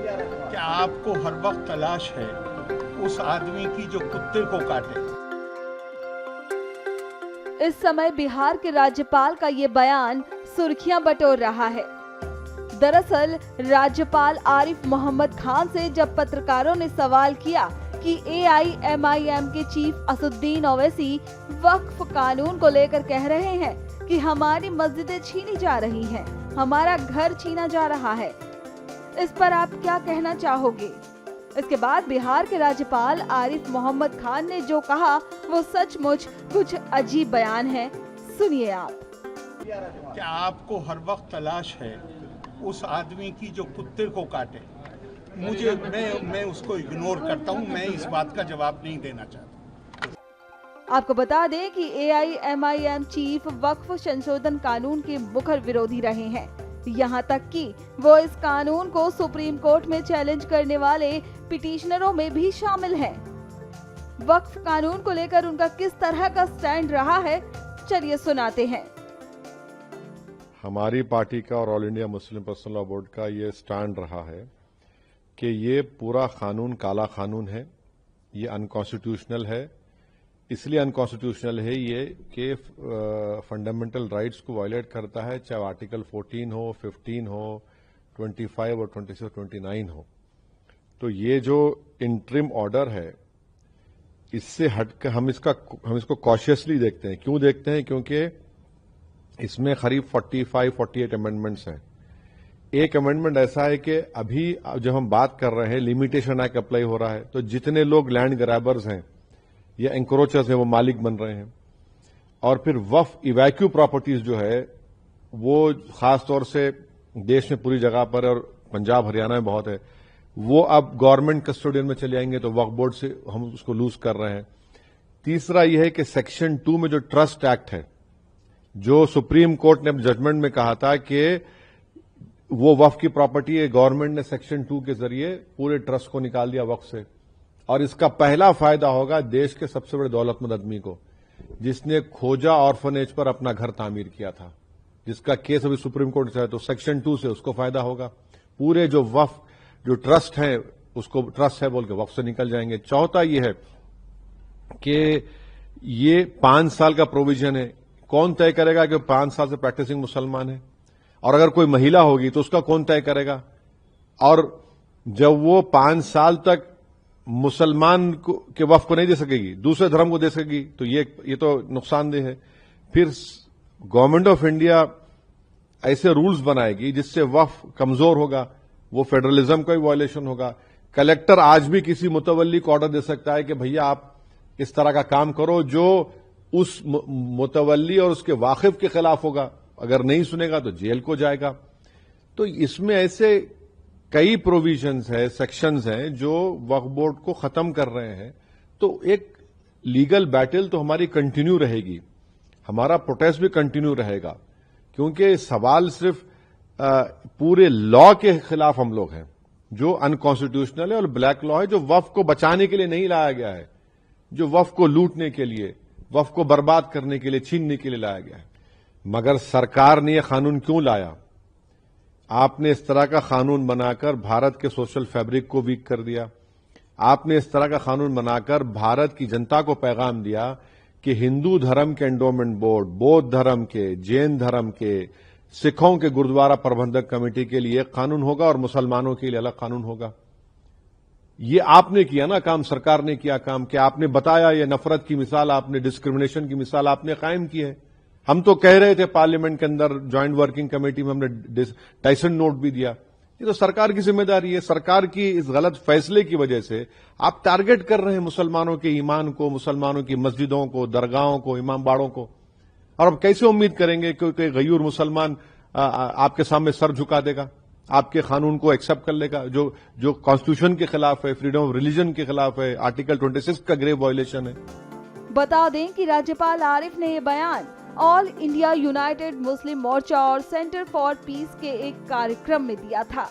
क्या आपको हर वक्त तलाश है उस आदमी की जो कुत्ते को काटे? इस समय बिहार के राज्यपाल का ये बयान सुर्खियां बटोर रहा है। दरअसल राज्यपाल आरिफ मोहम्मद खान से जब पत्रकारों ने सवाल किया कि AIMIM के चीफ असदुद्दीन ओवैसी वक्फ कानून को लेकर कह रहे हैं कि हमारी मस्जिदें छीनी जा रही हैं, हमारा घर छीना जा रहा है, इस पर आप क्या कहना चाहोगे? इसके बाद बिहार के राज्यपाल आरिफ मोहम्मद खान ने जो कहा वो सचमुच कुछ अजीब बयान है। सुनिए आप। क्या आपको हर वक्त तलाश है उस आदमी की जो कुत्ते को काटे? मैं उसको इग्नोर करता हूं, मैं इस बात का जवाब नहीं देना चाहता। आपको बता दें कि AIMIM चीफ वक्फ संशोधन कानून के मुखर विरोधी रहे हैं, यहाँ तक कि वो इस कानून को सुप्रीम कोर्ट में चैलेंज करने वाले पिटिशनरों में भी शामिल हैं। वक्फ कानून को लेकर उनका किस तरह का स्टैंड रहा है, चलिए सुनाते हैं। हमारी पार्टी का और all India Muslim personal law board का ये स्टैंड रहा है कि ये पूरा कानून काला कानून है, ये अनकॉन्स्टिट्यूशनल है। इसलिए अनकॉन्स्टिट्यूशनल है ये कि फंडामेंटल राइट्स को वायलेट करता है, चाहे आर्टिकल 14 हो, 15 हो, 25 और 26 और 29 हो। तो ये जो इंटरिम ऑर्डर है, इससे हटकर हम इसको कॉशियसली देखते हैं। क्यों देखते हैं? क्योंकि इसमें करीब 45-48 अमेंडमेंट्स हैं। एक अमेंडमेंट ऐसा है कि अभी जब हम बात कर रहे हैं, लिमिटेशन एक्ट अप्लाई हो रहा है, तो जितने लोग लैंड ग्रैबर्स हैं या इंक्रोचर्स हैं वो मालिक बन रहे हैं। और फिर वक्फ इवैक्यू प्रॉपर्टीज जो है वो खासतौर से देश में पूरी जगह पर और पंजाब हरियाणा में बहुत है, वो अब गवर्नमेंट कस्टोडियन में चले आएंगे, तो वक्फ बोर्ड से हम उसको लूज कर रहे हैं। तीसरा यह है कि सेक्शन 2 में जो ट्रस्ट एक्ट है, जो सुप्रीम कोर्ट ने जजमेंट में कहा था कि वो वक्फ की प्रॉपर्टी है, गवर्नमेंट ने सेक्शन 2 के जरिए पूरे ट्रस्ट को निकाल दिया वक्फ से। और इसका पहला फायदा होगा देश के सबसे बड़े दौलतमंद आदमी को, जिसने खोजा ऑर्फनेज पर अपना घर तामीर किया था, जिसका केस अभी सुप्रीम कोर्ट से है, तो सेक्शन 2 से उसको फायदा होगा। पूरे जो वक्फ जो ट्रस्ट है, उसको ट्रस्ट है बोल के वक्फ से निकल जाएंगे। चौथा यह है कि ये 5 साल का प्रोविजन है। कौन तय करेगा कि 5 साल से प्रैक्टिसिंग मुसलमान है? और अगर कोई महिला होगी तो उसका कौन तय करेगा? और जब वो 5 साल तक मुसलमान के वक्फ को नहीं दे सकेगी, दूसरे धर्म को दे सकेगी, तो ये तो नुकसानदेह है। फिर गवर्नमेंट ऑफ इंडिया ऐसे रूल्स बनाएगी जिससे वक्फ कमजोर होगा, वो फेडरलिज्म का भी वायलेशन होगा। कलेक्टर आज भी किसी मुतवल्ली को ऑर्डर दे सकता है कि भैया आप इस तरह का काम करो जो उस मुतवल्ली और उसके वाकिफ के खिलाफ होगा। अगर नहीं सुनेगा तो जेल को जाएगा। तो इसमें ऐसे कई प्रोविजंस है, सेक्शंस हैं जो वक्फ बोर्ड को खत्म कर रहे हैं। तो एक लीगल बैटल तो हमारी कंटिन्यू रहेगी, हमारा प्रोटेस्ट भी कंटिन्यू रहेगा, क्योंकि सवाल सिर्फ पूरे लॉ के खिलाफ हम लोग हैं जो अनकॉन्स्टिट्यूशनल है, और ब्लैक लॉ है जो वक्फ को बचाने के लिए नहीं लाया गया है, जो वक्फ को लूटने के लिए, वक्फ को बर्बाद करने के लिए, छीनने के लिए लाया गया है। मगर सरकार ने यह कानून क्यों लाया? आपने इस तरह का कानून बनाकर भारत के सोशल फैब्रिक को वीक कर दिया। आपने इस तरह का कानून बनाकर भारत की जनता को पैगाम दिया कि हिंदू धर्म के एंडोमेंट बोर्ड, बौद्ध धर्म के, जैन धर्म के, सिखों के गुरुद्वारा प्रबंधक कमेटी के लिए एक कानून होगा और मुसलमानों के लिए अलग कानून होगा। ये आपने किया ना काम, सरकार ने किया काम कि आपने बताया, ये नफरत की मिसाल आपने, डिस्क्रिमिनेशन की मिसाल आपने कायम की है। हम तो कह रहे थे पार्लियामेंट के अंदर, ज्वाइंट वर्किंग कमेटी में हमने टाइसन नोट भी दिया। ये तो सरकार की जिम्मेदारी है। सरकार की इस गलत फैसले की वजह से आप टारगेट कर रहे हैं मुसलमानों के ईमान को, मुसलमानों की मस्जिदों को, दरगाहों को, इमाम बाड़ों को। और अब कैसे उम्मीद करेंगे कि कोई गयूर मुसलमान आपके सामने सर झुका देगा, आपके कानून को एक्सेप्ट कर लेगा, जो कॉन्स्टिट्यूशन के खिलाफ है, फ्रीडम ऑफ रिलीजन के खिलाफ है, आर्टिकल 26 का ग्रेव वायलेशन है। बता दें कि राज्यपाल आरिफ ने ये बयान ऑल इंडिया यूनाइटेड मुस्लिम मोर्चा और सेंटर फॉर पीस के एक कार्यक्रम में दिया था।